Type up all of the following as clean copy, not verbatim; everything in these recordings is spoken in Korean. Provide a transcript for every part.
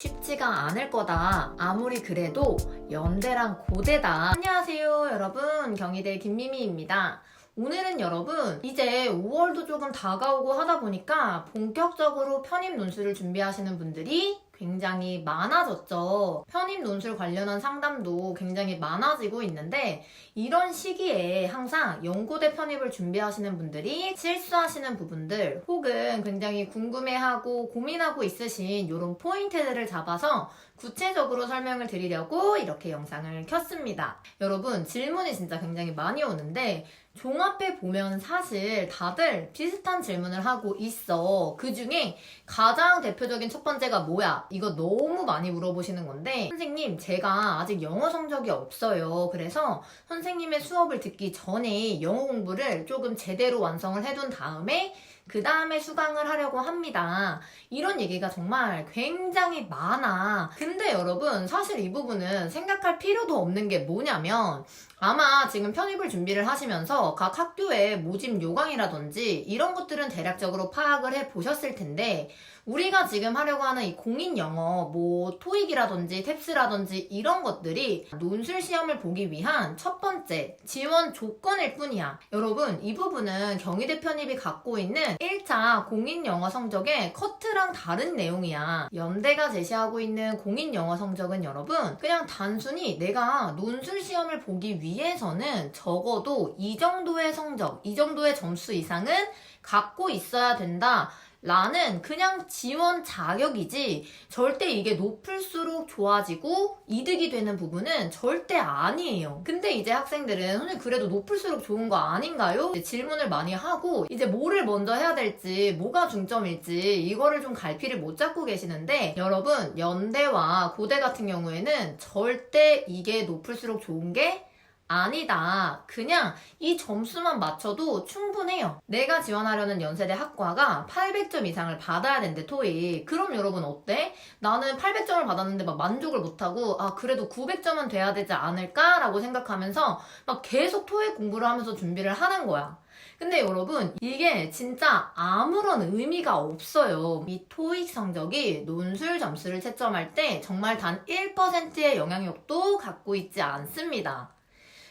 쉽지가 않을 거다. 아무리 그래도 연대랑 고대다. 안녕하세요 여러분, 경희대 김미미입니다. 오늘은 여러분, 이제 5월도 조금 다가오고 하다 보니까 본격적으로 편입 논술을 준비하시는 분들이 굉장히 많아졌죠. 편입 논술 관련한 상담도 굉장히 많아지고 있는데, 이런 시기에 항상 연고대 편입을 준비하시는 분들이 실수하시는 부분들 혹은 굉장히 궁금해하고 고민하고 있으신 이런 포인트들을 잡아서 구체적으로 설명을 드리려고 이렇게 영상을 켰습니다. 여러분, 질문이 진짜 굉장히 많이 오는데 종합해 보면 사실 다들 비슷한 질문을 하고 있어. 그 중에 가장 대표적인 첫 번째가 뭐야? 이거 너무 많이 물어보시는 건데, 선생님, 제가 아직 영어 성적이 없어요. 그래서 선생님의 수업을 듣기 전에 영어 공부를 조금 제대로 완성을 해둔 다음에 그 다음에 수강을 하려고 합니다. 이런 얘기가 정말 굉장히 많아. 근데 여러분, 사실 이 부분은 생각할 필요도 없는 게 뭐냐면, 아마 지금 편입을 준비를 하시면서 각 학교의 모집 요강이라든지 이런 것들은 대략적으로 파악을 해 보셨을 텐데, 우리가 지금 하려고 하는 이 공인영어, 토익이라든지 탭스라든지 이런 것들이 논술 시험을 보기 위한 첫 번째 지원 조건일 뿐이야. 여러분, 이 부분은 경희대 편입이 갖고 있는 1차 공인영어 성적의 커트랑 다른 내용이야. 연대가 제시하고 있는 공인영어 성적은 여러분, 그냥 단순히 내가 논술 시험을 보기 위해서는 적어도 이 정도의 성적, 이 정도의 점수 이상은 갖고 있어야 된다 라는 그냥 지원 자격이지, 절대 이게 높을수록 좋아지고 이득이 되는 부분은 절대 아니에요. 근데 이제 학생들은 선생님 그래도 높을수록 좋은 거 아닌가요? 질문을 많이 하고, 이제 뭐를 먼저 해야 될지, 뭐가 중점일지 이거를 좀 갈피를 못 잡고 계시는데, 여러분, 연대와 고대 같은 경우에는 절대 이게 높을수록 좋은 게 아니다. 그냥 이 점수만 맞춰도 충분해요. 내가 지원하려는 연세대 학과가 800점 이상을 받아야 된대, 토익. 그럼 여러분 어때? 나는 800점을 받았는데 막 만족을 못하고, 그래도 900점은 돼야 되지 않을까? 라고 생각하면서 막 계속 토익 공부를 하면서 준비를 하는 거야. 근데 여러분, 이게 진짜 아무런 의미가 없어요. 이 토익 성적이 논술 점수를 채점할 때 정말 단 1%의 영향력도 갖고 있지 않습니다.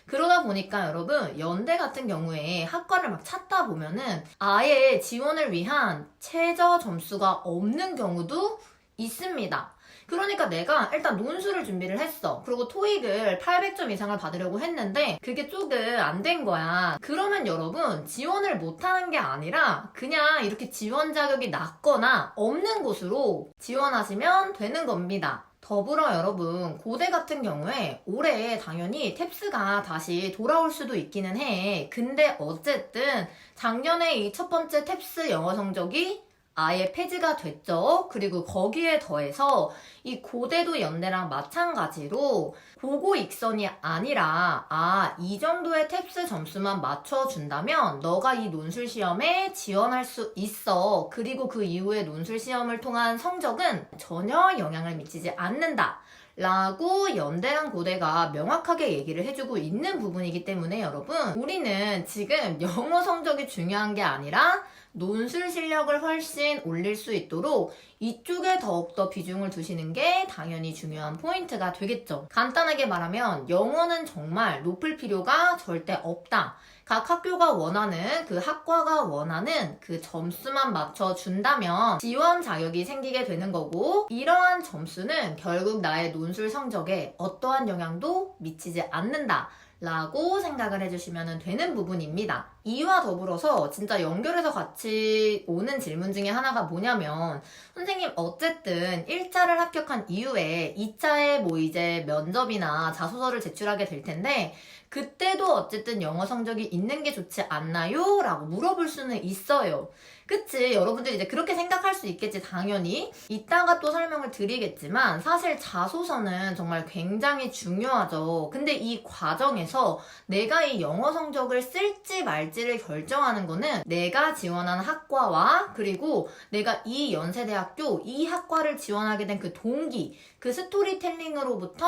그러다 보니까 여러분, 연대 같은 경우에 학과를 막 찾다 보면은 아예 지원을 위한 최저 점수가 없는 경우도 있습니다. 그러니까 내가 일단 논술을 준비를 했어. 그리고 토익을 800점 이상을 받으려고 했는데 그게 조금 안 된 거야. 그러면 여러분, 지원을 못하는 게 아니라 그냥 이렇게 지원 자격이 낮거나 없는 곳으로 지원하시면 되는 겁니다. 더불어 여러분, 고대 같은 경우에 올해 당연히 탭스가 다시 돌아올 수도 있기는 해. 근데 어쨌든 작년에 이 첫 번째 탭스 영어 성적이 아예 폐지가 됐죠. 그리고 거기에 더해서 이 고대도 연대랑 마찬가지로 보고 익선이 아니라, 이 정도의 탭스 점수만 맞춰준다면 너가 이 논술 시험에 지원할 수 있어. 그리고 그 이후에 논술 시험을 통한 성적은 전혀 영향을 미치지 않는다 라고 연대랑 고대가 명확하게 얘기를 해주고 있는 부분이기 때문에 여러분, 우리는 지금 영어 성적이 중요한 게 아니라 논술 실력을 훨씬 올릴 수 있도록 이쪽에 더욱더 비중을 두시는 게 당연히 중요한 포인트가 되겠죠. 간단하게 말하면 영어는 정말 높을 필요가 절대 없다. 각 학교가 원하는, 그 학과가 원하는 그 점수만 맞춰준다면 지원 자격이 생기게 되는 거고, 이러한 점수는 결국 나의 논술 성적에 어떠한 영향도 미치지 않는다 라고 생각을 해주시면 되는 부분입니다. 이와 더불어서 진짜 연결해서 같이 오는 질문 중에 하나가 뭐냐면, 선생님 어쨌든 1차를 합격한 이후에 2차에 이제 면접이나 자소서를 제출하게 될 텐데 그때도 어쨌든 영어 성적이 있는 게 좋지 않나요? 라고 물어볼 수는 있어요. 그치? 여러분들이 이제 그렇게 생각할 수 있겠지, 당연히. 이따가 또 설명을 드리겠지만 사실 자소서는 정말 굉장히 중요하죠. 근데 이 과정에서 내가 이 영어 성적을 쓸지 말지를 결정하는 거는 내가 지원한 학과와, 그리고 내가 이 연세대학교, 이 학과를 지원하게 된 그 동기, 그 스토리텔링으로부터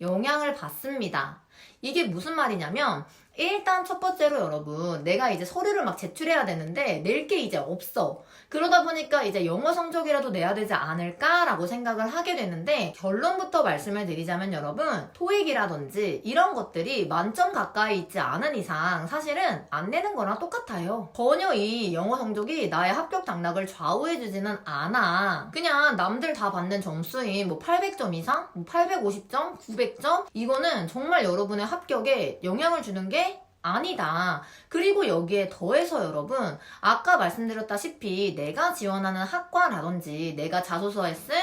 영향을 받습니다. 이게 무슨 말이냐면, 일단 첫 번째로 여러분, 내가 이제 서류를 막 제출해야 되는데 낼 게 이제 없어. 그러다 보니까 이제 영어 성적이라도 내야 되지 않을까라고 생각을 하게 되는데, 결론부터 말씀을 드리자면 여러분, 토익이라든지 이런 것들이 만점 가까이 있지 않은 이상 사실은 안 내는 거랑 똑같아요. 전혀 이 영어 성적이 나의 합격 당락을 좌우해주지는 않아. 그냥 남들 다 받는 점수인 뭐 800점 이상, 뭐 850점, 900점, 이거는 정말 여러분의 합격에 영향을 주는 게 아니다. 그리고 여기에 더해서 여러분, 아까 말씀드렸다시피 내가 지원하는 학과라든지 내가 자소서에 쓴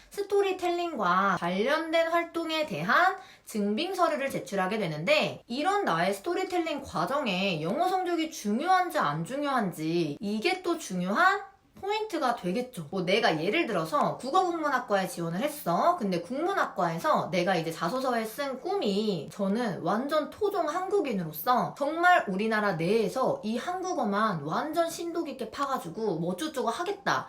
스토리텔링과 관련된 활동에 대한 증빙 서류를 제출하게 되는데, 이런 나의 스토리텔링 과정에 영어 성적이 중요한지 안 중요한지, 이게 또 중요한 포인트가 되겠죠. 뭐 내가 예를 들어서 국어국문학과에 지원을 했어. 근데 국문학과에서 내가 이제 자소서에 쓴 꿈이, 저는 완전 토종 한국인으로서 정말 우리나라 내에서 이 한국어만 완전 심도 깊게 파가지고 뭐 어쩌고저쩌고 하겠다,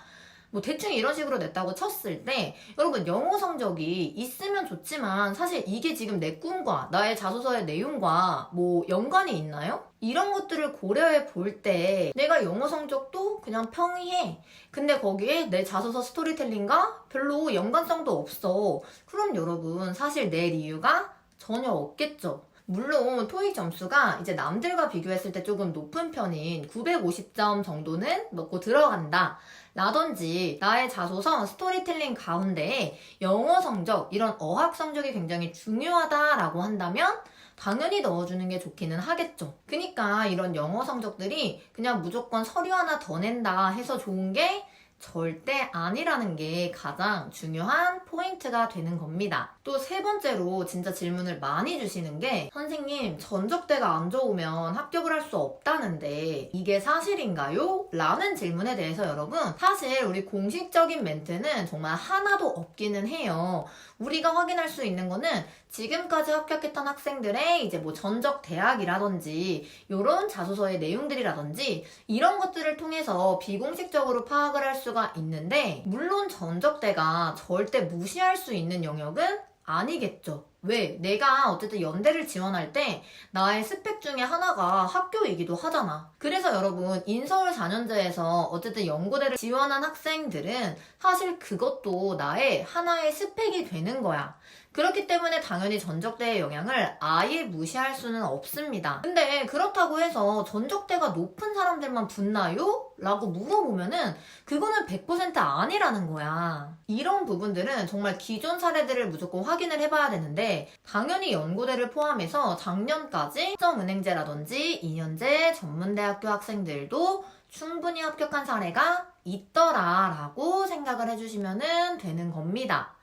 뭐 대충 이런 식으로 냈다고 쳤을 때, 여러분 영어 성적이 있으면 좋지만 사실 이게 지금 내 꿈과 나의 자소서의 내용과 뭐 연관이 있나요? 이런 것들을 고려해 볼 때 내가 영어 성적도 그냥 평이해. 근데 거기에 내 자소서 스토리텔링과 별로 연관성도 없어. 그럼 여러분 사실 낼 이유가 전혀 없겠죠. 물론 토익 점수가 이제 남들과 비교했을 때 조금 높은 편인 950점 정도는 넣고 들어간다 라든지, 나의 자소서 스토리텔링 가운데 영어 성적, 이런 어학 성적이 굉장히 중요하다라고 한다면 당연히 넣어주는 게 좋기는 하겠죠. 그러니까 이런 영어 성적들이 그냥 무조건 서류 하나 더 낸다 해서 좋은 게 절대 아니라는 게 가장 중요한 포인트가 되는 겁니다. 또 세 번째로 진짜 질문을 많이 주시는 게, 선생님 전적대가 안 좋으면 합격을 할 수 없다는데 이게 사실인가요? 라는 질문에 대해서 여러분, 사실 우리 공식적인 멘트는 정말 하나도 없기는 해요. 우리가 확인할 수 있는 거는 지금까지 합격했던 학생들의 이제 뭐 전적 대학이라든지 이런 자소서의 내용들이라든지 이런 것들을 통해서 비공식적으로 파악을 할 수가 있는데, 물론 전적대가 절대 무시할 수 있는 영역은 아니겠죠. 왜? 내가 어쨌든 연대를 지원할 때 나의 스펙 중에 하나가 학교이기도 하잖아. 그래서 여러분, 인서울 4년제에서 어쨌든 연고대를 지원한 학생들은 사실 그것도 나의 하나의 스펙이 되는 거야. 그렇기 때문에 당연히 전적대의 영향을 아예 무시할 수는 없습니다. 근데 그렇다고 해서 전적대가 높은 사람들만 붙나요? 라고 물어보면은 그거는 100% 아니라는 거야. 이런 부분들은 정말 기존 사례들을 무조건 확인을 해봐야 되는데, 당연히 연고대를 포함해서 작년까지 학점은행제라든지 2년제 전문대학교 학생들도 충분히 합격한 사례가 있더라라고 생각을 해주시면 되는 겁니다.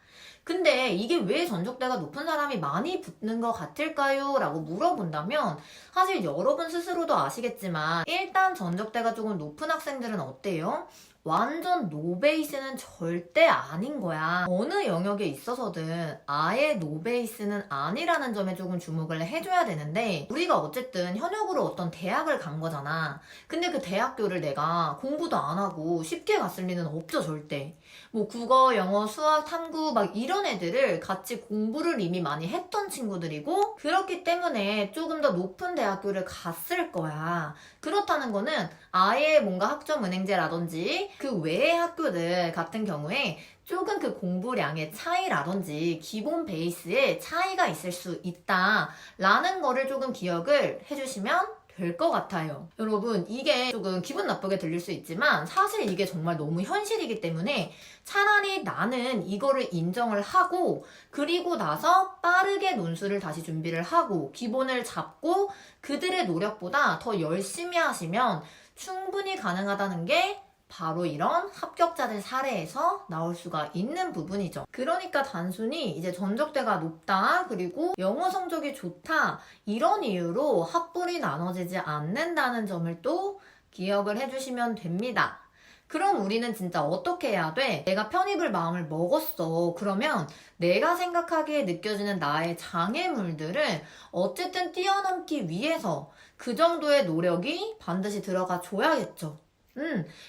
근데 이게 왜 전적대가 높은 사람이 많이 붙는 것 같을까요? 라고 물어본다면, 사실 여러분 스스로도 아시겠지만 일단 전적대가 조금 높은 학생들은 어때요? 완전 노베이스는 절대 아닌 거야. 어느 영역에 있어서든 아예 노베이스는 아니라는 점에 조금 주목을 해줘야 되는데, 우리가 어쨌든 현역으로 어떤 대학을 간 거잖아. 근데 그 대학교를 내가 공부도 안 하고 쉽게 갔을 리는 없죠, 절대. 뭐 국어, 영어, 수학, 탐구 막 이런 애들을 같이 공부를 이미 많이 했던 친구들이고, 그렇기 때문에 조금 더 높은 대학교를 갔을 거야. 그렇다는 거는 아예 뭔가 학점은행제라든지 그 외의 학교들 같은 경우에 조금 그 공부량의 차이라든지 기본 베이스에 차이가 있을 수 있다라는 거를 조금 기억을 해주시면 될 것 같아요. 여러분, 이게 조금 기분 나쁘게 들릴 수 있지만 사실 이게 정말 너무 현실이기 때문에 차라리 나는 이거를 인정을 하고, 그리고 나서 빠르게 논술을 다시 준비를 하고 기본을 잡고 그들의 노력보다 더 열심히 하시면 충분히 가능하다는 게 바로 이런 합격자들 사례에서 나올 수가 있는 부분이죠. 그러니까 단순히 이제 전적대가 높다, 그리고 영어 성적이 좋다, 이런 이유로 학벌이 나눠지지 않는다는 점을 또 기억을 해주시면 됩니다. 그럼 우리는 진짜 어떻게 해야 돼? 내가 편입을 마음을 먹었어. 그러면 내가 생각하기에 느껴지는 나의 장애물들을 어쨌든 뛰어넘기 위해서 그 정도의 노력이 반드시 들어가 줘야겠죠.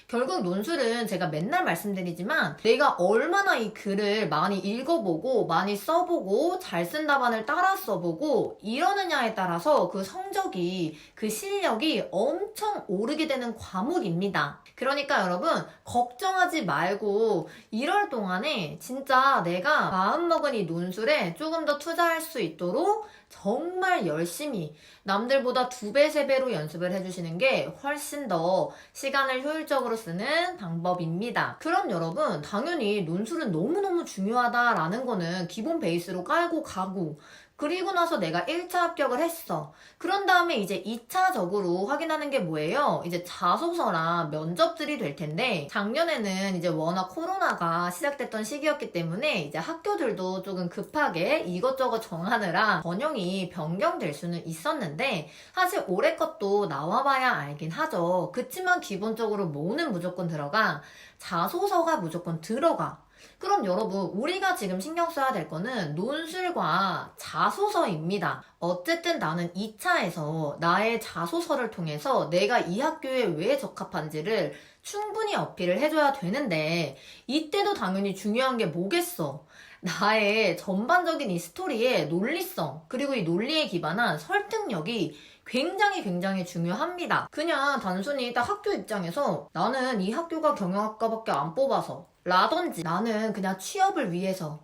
결국 논술은 제가 맨날 말씀드리지만 내가 얼마나 이 글을 많이 읽어보고 많이 써보고 잘 쓴 답안을 따라 써보고 이러느냐에 따라서 그 성적이 그 실력이 엄청 오르게 되는 과목입니다. 그러니까 여러분 걱정하지 말고 이럴 동안에 진짜 내가 마음먹은 이 논술에 조금 더 투자할 수 있도록 정말 열심히 남들보다 2배, 3배로 연습을 해주시는 게 훨씬 더 시간을 효율적으로 쓰는 방법입니다. 그럼 여러분 당연히 논술은 너무너무 중요하다라는 거는 기본 베이스로 깔고 가고 그리고 나서 내가 1차 합격을 했어. 그런 다음에 이제 2차적으로 확인하는 게 뭐예요? 이제 자소서랑 면접들이 될 텐데 작년에는 이제 워낙 코로나가 시작됐던 시기였기 때문에 이제 학교들도 조금 급하게 이것저것 정하느라 전형이 변경될 수는 있었는데 사실 올해 것도 나와봐야 알긴 하죠. 그치만 기본적으로 뭐는 무조건 들어가? 자소서가 무조건 들어가. 그럼 여러분 우리가 지금 신경 써야 될 거는 논술과 자소서입니다. 어쨌든 나는 2차에서 나의 자소서를 통해서 내가 이 학교에 왜 적합한지를 충분히 어필을 해줘야 되는데 이때도 당연히 중요한 게 뭐겠어? 나의 전반적인 이 스토리의 논리성 그리고 이 논리에 기반한 설득력이 굉장히 중요합니다. 그냥 단순히 딱 학교 입장에서 나는 이 학교가 경영학과밖에 안 뽑아서 라든지 나는 그냥 취업을 위해서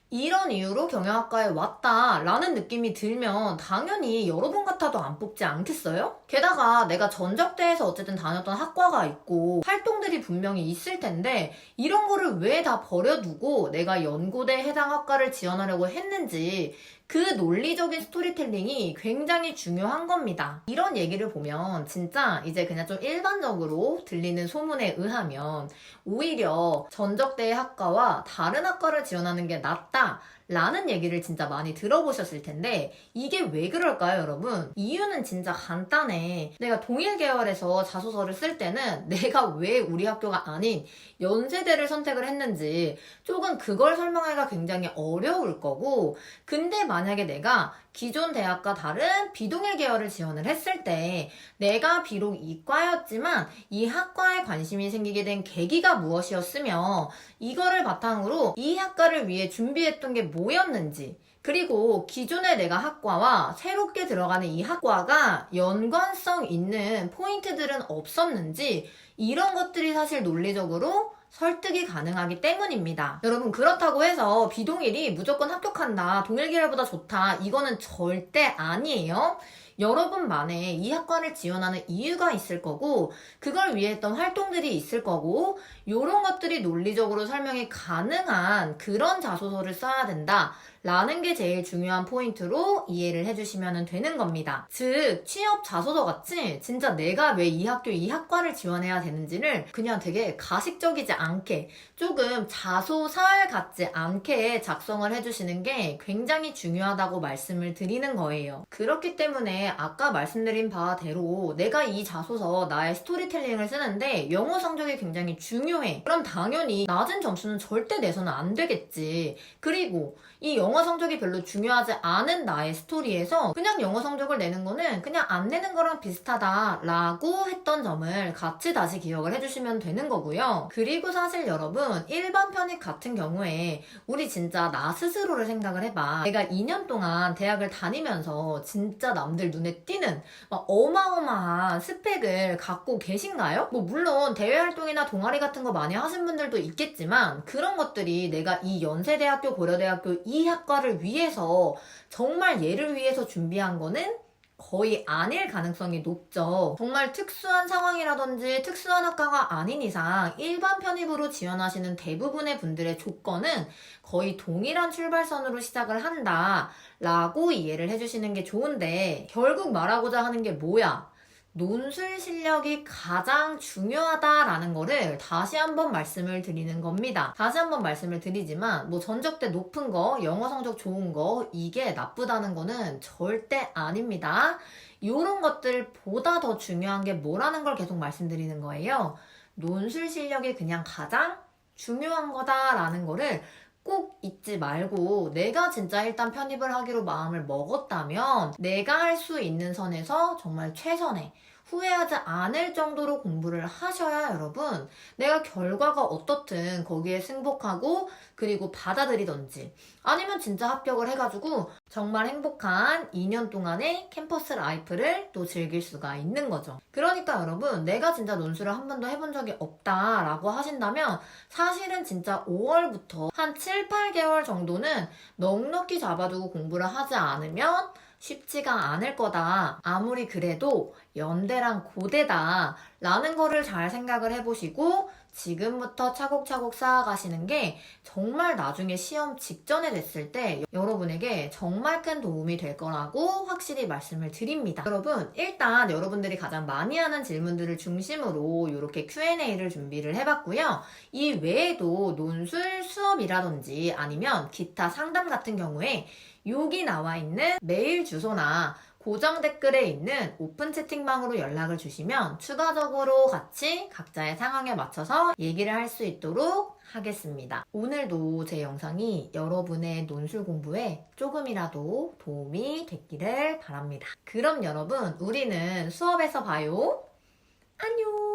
이런 이유로 경영학과에 왔다라는 느낌이 들면 당연히 여러분 같아도 안 뽑지 않겠어요? 게다가 내가 전적대에서 어쨌든 다녔던 학과가 있고 활동들이 분명히 있을 텐데 이런 거를 왜 다 버려두고 내가 연고대 해당 학과를 지원하려고 했는지 그 논리적인 스토리텔링이 굉장히 중요한 겁니다. 이런 얘기를 보면 진짜 이제 그냥 좀 일반적으로 들리는 소문에 의하면 오히려 전적대 학과와 다른 학과를 지원하는 게 낫다 라는 얘기를 진짜 많이 들어보셨을 텐데 이게 왜 그럴까요, 여러분? 이유는 진짜 간단해. 내가 동일 계열에서 자소서를 쓸 때는 내가 왜 우리 학교가 아닌 연세대를 선택을 했는지 조금 그걸 설명하기가 굉장히 어려울 거고 근데 만약에 내가 기존 대학과 다른 비동일 계열을 지원을 했을 때 내가 비록 이과였지만 이 학과에 관심이 생기게 된 계기가 무엇이었으며 이거를 바탕으로 이 학과를 위해 준비했던 게 뭐였는지 그리고 기존의 내가 학과와 새롭게 들어가는 이 학과가 연관성 있는 포인트들은 없었는지 이런 것들이 사실 논리적으로 설득이 가능하기 때문입니다. 여러분 그렇다고 해서 비동일이 무조건 합격한다, 동일 계열보다 좋다 이거는 절대 아니에요. 여러분만의 이 학과를 지원하는 이유가 있을 거고 그걸 위해 했던 활동들이 있을 거고 이런 것들이 논리적으로 설명이 가능한 그런 자소서를 써야 된다 라는 게 제일 중요한 포인트로 이해를 해주시면 되는 겁니다. 즉 취업 자소서 같이 진짜 내가 왜 이 학교 이 학과를 지원해야 되는지를 그냥 되게 가식적이지 않게 조금 자소설 같지 않게 작성을 해주시는 게 굉장히 중요하다고 말씀을 드리는 거예요. 그렇기 때문에 아까 말씀드린 바대로 내가 이 자소서 나의 스토리텔링을 쓰는데 영어 성적이 굉장히 중요해. 그럼 당연히 낮은 점수는 절대 내서는 안 되겠지. 그리고 이 영어 성적이 별로 중요하지 않은 나의 스토리에서 그냥 영어 성적을 내는 거는 그냥 안 내는 거랑 비슷하다라고 했던 점을 같이 다시 기억을 해주시면 되는 거고요. 그리고 사실 여러분 일반 편입 같은 경우에 우리 진짜 나 스스로를 생각을 해봐. 내가 2년 동안 대학을 다니면서 진짜 남들 눈에 띄는 막 어마어마한 스펙을 갖고 계신가요? 뭐 물론 대외 활동이나 동아리 같은 거 많이 하신 분들도 있겠지만 그런 것들이 내가 이 연세대학교 고려대학교 이 학과를 위해서 정말 얘를 위해서 준비한 거는 거의 아닐 가능성이 높죠. 정말 특수한 상황이라든지 특수한 학과가 아닌 이상 일반 편입으로 지원하시는 대부분의 분들의 조건은 거의 동일한 출발선으로 시작을 한다 라고 이해를 해주시는 게 좋은데 결국 말하고자 하는 게 뭐야? 논술 실력이 가장 중요하다라는 거를 다시 한번 말씀을 드리는 겁니다. 다시 한번 말씀을 드리지만 뭐 전적대 높은 거, 영어 성적 좋은 거 이게 나쁘다는 거는 절대 아닙니다. 이런 것들보다 더 중요한 게 뭐라는 걸 계속 말씀드리는 거예요. 논술 실력이 그냥 가장 중요한 거다라는 거를 꼭 잊지 말고 내가 진짜 일단 편입을 하기로 마음을 먹었다면 내가 할 수 있는 선에서 정말 최선의 후회하지 않을 정도로 공부를 하셔야 여러분 내가 결과가 어떻든 거기에 승복하고 그리고 받아들이던지 아니면 진짜 합격을 해가지고 정말 행복한 2년 동안의 캠퍼스 라이프를 또 즐길 수가 있는 거죠. 그러니까 여러분 내가 진짜 논술을 한 번도 해본 적이 없다라고 하신다면 사실은 진짜 5월부터 한 7, 8개월 정도는 넉넉히 잡아두고 공부를 하지 않으면 쉽지가 않을 거다. 아무리 그래도 연대랑 고대다 라는 거를 잘 생각을 해보시고 지금부터 차곡차곡 쌓아가시는 게 정말 나중에 시험 직전에 됐을 때 여러분에게 정말 큰 도움이 될 거라고 확실히 말씀을 드립니다. 여러분 일단 여러분들이 가장 많이 하는 질문들을 중심으로 이렇게 Q&A를 준비를 해봤고요. 이 외에도 논술 수업이라든지 아니면 기타 상담 같은 경우에 여기 나와 있는 메일 주소나 고정 댓글에 있는 오픈 채팅방으로 연락을 주시면 추가적으로 같이 각자의 상황에 맞춰서 얘기를 할 수 있도록 하겠습니다. 오늘도 제 영상이 여러분의 논술 공부에 조금이라도 도움이 됐기를 바랍니다. 그럼 여러분 우리는 수업에서 봐요. 안녕!